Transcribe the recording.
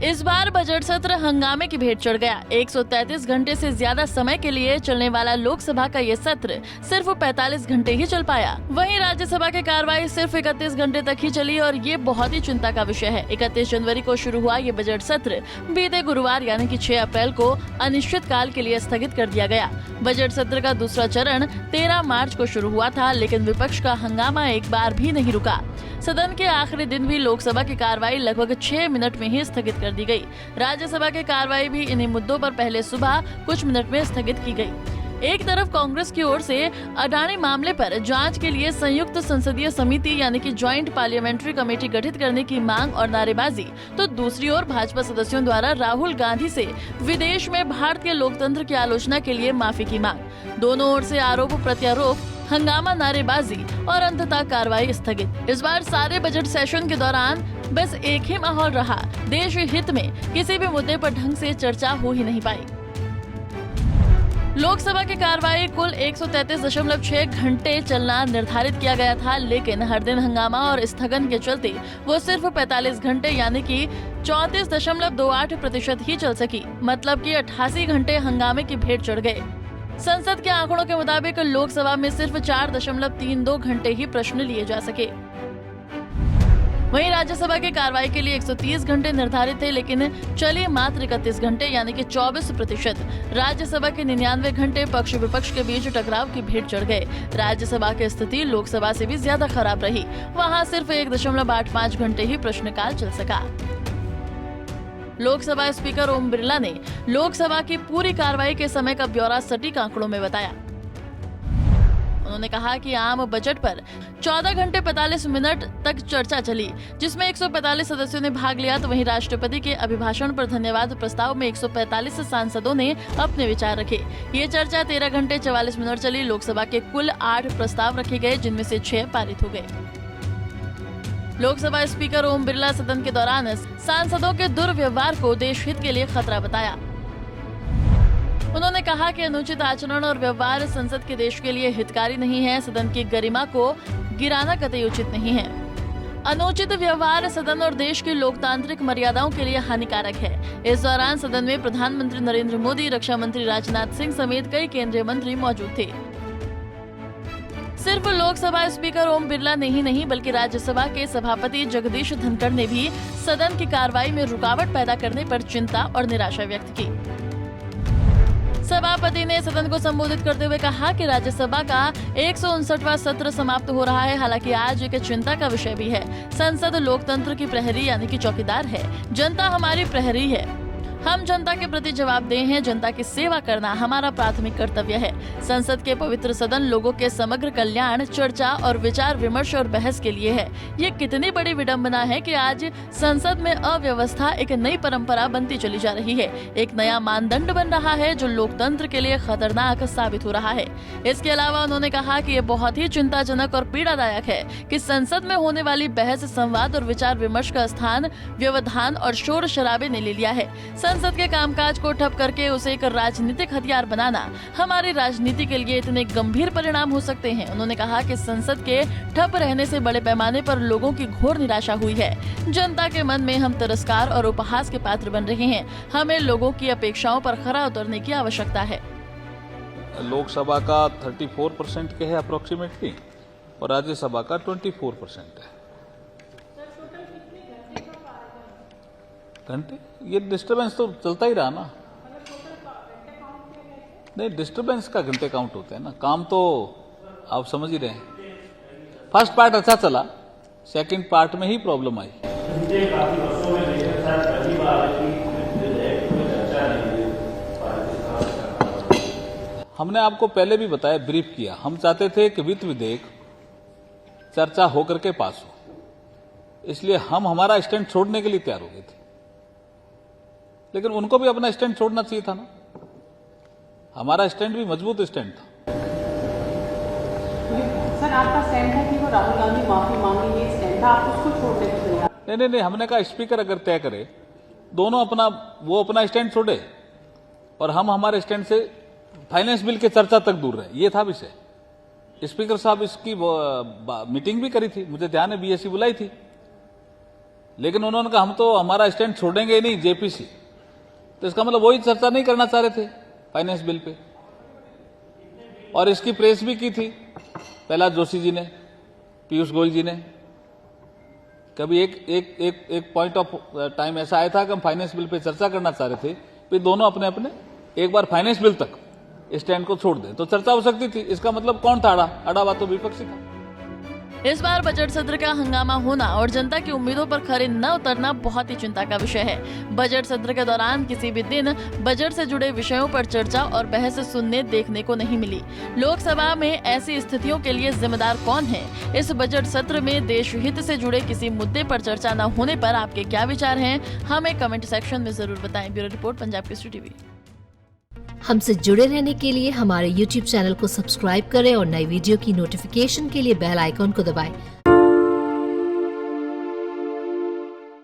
इस बार बजट सत्र हंगामे की भेंट चढ़ गया। 133 घंटे से ज्यादा समय के लिए चलने वाला लोकसभा का ये सत्र सिर्फ 45 घंटे ही चल पाया। वहीं राज्यसभा की कार्रवाई सिर्फ 31 घंटे तक ही चली और ये बहुत ही चिंता का विषय है। 31 जनवरी को शुरू हुआ ये बजट सत्र बीते गुरुवार यानी कि 6 अप्रैल को अनिश्चित काल के लिए स्थगित कर दिया गया। बजट सत्र का दूसरा चरण 13 मार्च को शुरू हुआ था, लेकिन विपक्ष का हंगामा एक बार भी नहीं रुका। सदन के आखिरी दिन भी लोकसभा की कार्रवाई लगभग 6 मिनट में ही स्थगित कर दी गई। राज्यसभा की कार्रवाई भी इन्हीं मुद्दों पर पहले सुबह कुछ मिनट में स्थगित की गई। एक तरफ कांग्रेस की ओर से अडानी मामले पर जांच के लिए संयुक्त संसदीय समिति यानी कि ज्वाइंट पार्लियामेंट्री कमेटी गठित करने की मांग और नारेबाजी, तो दूसरी ओर भाजपा सदस्यों द्वारा राहुल गांधी से विदेश में भारतीय लोकतंत्र की आलोचना के लिए माफी की मांग। दोनों ओर से आरोप प्रत्यारोप, हंगामा, नारेबाजी और अंततः कार्रवाई स्थगित। इस बार सारे बजट सेशन के दौरान बस एक ही माहौल रहा। देश हित में किसी भी मुद्दे पर ढंग से चर्चा हो ही नहीं पाई। लोकसभा की कार्रवाई कुल 133.6 घंटे चलना निर्धारित किया गया था, लेकिन हर दिन हंगामा और स्थगन के चलते वो सिर्फ 45 घंटे यानी कि 34.28% ही चल सकी। मतलब कि 88 घंटे हंगामे की भेंट चढ़ गए। संसद के आंकड़ों के मुताबिक लोकसभा में सिर्फ 4.32 घंटे ही प्रश्न लिए जा सके। वहीं राज्यसभा की कार्रवाई के लिए 130 घंटे निर्धारित थे, लेकिन चली मात्र 31 घंटे यानी कि 24%। राज्यसभा के 99 घंटे पक्ष विपक्ष के बीच टकराव की भेंट चढ़ गए। राज्यसभा की स्थिति लोकसभा से भी ज्यादा खराब रही। वहां सिर्फ 1.85 घंटे ही प्रश्नकाल चल सका। लोकसभा स्पीकर ओम बिरला ने लोकसभा की पूरी कार्रवाई के समय का ब्यौरा सटीक आंकड़ों में बताया। उन्होंने कहा कि आम बजट पर 14 घंटे 45 मिनट तक चर्चा चली, जिसमें 145 सदस्यों ने भाग लिया। तो वहीं राष्ट्रपति के अभिभाषण पर धन्यवाद प्रस्ताव में 145 सांसदों ने अपने विचार रखे। ये चर्चा 13 घंटे 44 मिनट चली। लोकसभा के कुल 8 प्रस्ताव रखे गए, जिनमें से 6 पारित हो गए। लोकसभा स्पीकर ओम बिरला सदन के दौरान सांसदों के दुर्व्यवहार को देश हित के लिए खतरा बताया। उन्होंने कहा कि अनुचित आचरण और व्यवहार संसद के देश के लिए हितकारी नहीं है। सदन की गरिमा को गिराना कतई उचित नहीं है। अनुचित व्यवहार सदन और देश की लोकतांत्रिक मर्यादाओं के लिए हानिकारक है। इस दौरान सदन में प्रधानमंत्री नरेंद्र मोदी, रक्षा मंत्री राजनाथ सिंह समेत कई केंद्रीय मंत्री मौजूद थे। सिर्फ लोकसभा स्पीकर ओम बिरला ने ही नहीं, बल्कि राज्यसभा के सभापति जगदीश धनखड़ ने भी सदन की कार्रवाई में रुकावट पैदा करने पर चिंता और निराशा व्यक्त की। सभापति ने सदन को संबोधित करते हुए कहा कि राज्यसभा का 159वां सत्र समाप्त हो रहा है। हालांकि आज एक चिंता का विषय भी है। संसद लोकतंत्र की प्रहरी यानी कि चौकीदार है। जनता हमारी प्रहरी है। हम जनता के प्रति जवाबदेह हैं। जनता की सेवा करना हमारा प्राथमिक कर्तव्य है। संसद के पवित्र सदन लोगों के समग्र कल्याण, चर्चा और विचार विमर्श और बहस के लिए है। ये कितनी बड़ी विडंबना है कि आज संसद में अव्यवस्था एक नई परंपरा बनती चली जा रही है। एक नया मानदंड बन रहा है जो लोकतंत्र के लिए खतरनाक साबित हो रहा है। इसके अलावा उन्होंने कहा कि ये बहुत ही चिंताजनक और पीड़ादायक है कि संसद में होने वाली बहस, संवाद और विचार विमर्श का स्थान व्यवधान और शोर शराबे ने ले लिया है। संसद के कामकाज को ठप करके उसे एक राजनीतिक हथियार बनाना हमारी राजनीति के लिए इतने गंभीर परिणाम हो सकते हैं। उन्होंने कहा कि संसद के ठप रहने से बड़े पैमाने पर लोगों की घोर निराशा हुई है। जनता के मन में हम तिरस्कार और उपहास के पात्र बन रहे हैं। हमें लोगों की अपेक्षाओं पर खरा उतरने की आवश्यकता है। लोकसभा का 34% के है अप्रोक्सीमेटली और राज्यसभा का 24% है। घंटे ये डिस्टरबेंस तो चलता ही रहा ना। नहीं, डिस्टरबेंस का घंटे काउंट होते हैं ना। काम तो आप समझ ही रहे हैं। फर्स्ट पार्ट अच्छा चला, सेकंड पार्ट में ही प्रॉब्लम आई। हमने आपको पहले भी बताया, ब्रीफ किया। हम चाहते थे कि वित्त विधेयक चर्चा होकर के पास हो, इसलिए हम हमारा स्टैंड छोड़ने के लिए तैयार हो गए थे। लेकिन उनको भी अपना स्टैंड छोड़ना चाहिए था ना। हमारा स्टैंड भी मजबूत स्टैंड था। सर, आपका स्टैंड था कि वो राहुल गांधी माफी मांगे, ये स्टैंड था, आप उसको छोड़ने को तैयार? नहीं, हमने कहा स्पीकर अगर तय करे, दोनों वो अपना स्टैंड छोड़े और हम हमारे स्टैंड से फाइनेंस बिल के चर्चा तक दूर रहे। ये था विषय। स्पीकर साहब इसकी मीटिंग भी करी थी, मुझे ध्यान है, बीएससी बुलाई थी। लेकिन उन्होंने कहा हम तो हमारा स्टैंड छोड़ेंगे ही नहीं, जेपीसी। तो इसका मतलब वही चर्चा नहीं करना चाह रहे थे फाइनेंस बिल पे। और इसकी प्रेस भी की थी प्रहलाद जोशी जी ने, पीयूष गोयल जी ने। कभी एक पॉइंट ऑफ टाइम ऐसा आया था कि हम फाइनेंस बिल पे चर्चा करना चाह रहे थे, फिर दोनों अपने अपने एक बार फाइनेंस बिल तक स्टैंड को छोड़ दें तो चर्चा हो सकती थी। इसका मतलब कौन था अड़ा हुआ? तो विपक्षी था। इस बार बजट सत्र का हंगामा होना और जनता की उम्मीदों पर खरे न उतरना बहुत ही चिंता का विषय है। बजट सत्र के दौरान किसी भी दिन बजट से जुड़े विषयों पर चर्चा और बहस सुनने देखने को नहीं मिली। लोकसभा में ऐसी स्थितियों के लिए जिम्मेदार कौन है? इस बजट सत्र में देश हित से जुड़े किसी मुद्दे पर चर्चा न होने पर आपके क्या विचार हैं? हमें कमेंट सेक्शन में जरूर बताएं। Bureau report, Punjab Kesari TV. हमसे जुड़े रहने के लिए हमारे YouTube चैनल को सब्सक्राइब करें और नई वीडियो की नोटिफिकेशन के लिए बेल आइकॉन को दबाएं।